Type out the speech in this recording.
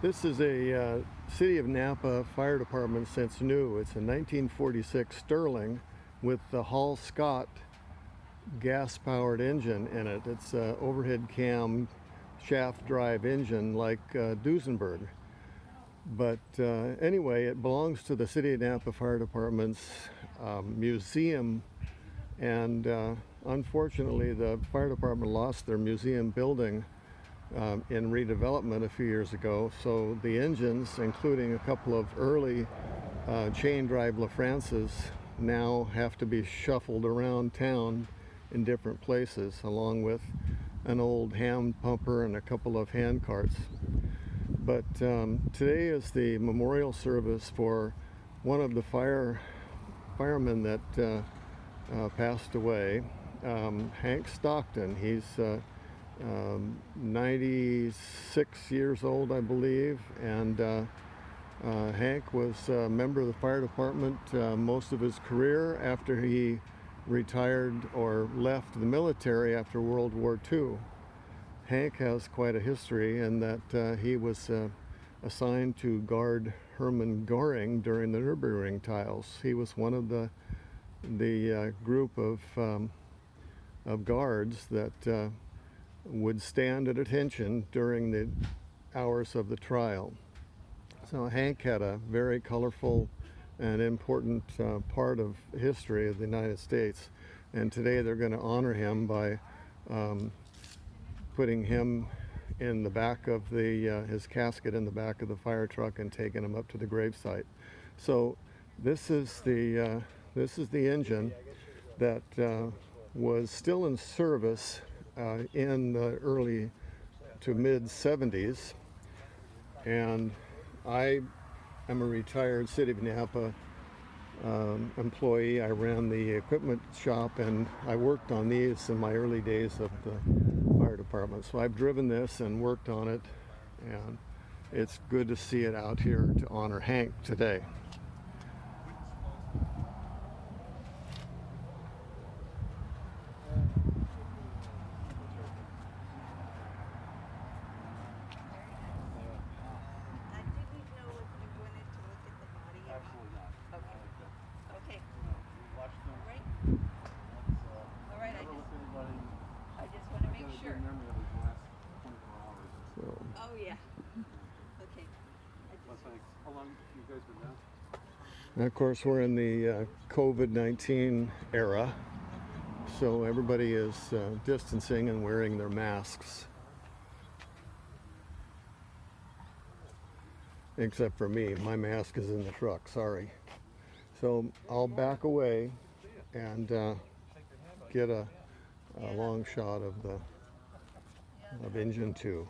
This is a City of Napa fire department since new. It's a 1946 Sterling with the Hall Scott gas-powered engine in it. It's an overhead cam shaft drive engine like Duesenberg. But anyway, it belongs to the City of Napa Fire Department's museum, and unfortunately the fire department lost their museum building in redevelopment a few years ago, so the engines, including a couple of early chain drive LaFrances, now have to be shuffled around town in different places, along with an old hand pumper and a couple of hand carts. But today is the memorial service for one of the firemen that passed away, Hank Stockton. He's 96 years old, I believe, and Hank was a member of the fire department most of his career after he retired or left the military after World War II. Hank has quite a history in that he was assigned to guard Hermann Göring during the Nürburgring trials. He was one of the group of guards that would stand at attention during the hours of the trial. So Hank had a very colorful and important part of history of the United States, and today they're going to honor him by putting him in the back of his casket in the back of the fire truck and taking him up to the gravesite. So this is the engine that was still in service in the early to mid 70s, and I am a retired City of Napa employee. I ran the equipment shop and I worked on these in my early days of the fire department. So I've driven this and worked on it, and it's good to see it out here to honor Hank today. Oh yeah. Okay. How long have you guys been down? And of course, we're in the COVID-19 era, so everybody is distancing and wearing their masks. Except for me, my mask is in the truck, sorry. So I'll back away and get a long shot of engine 2.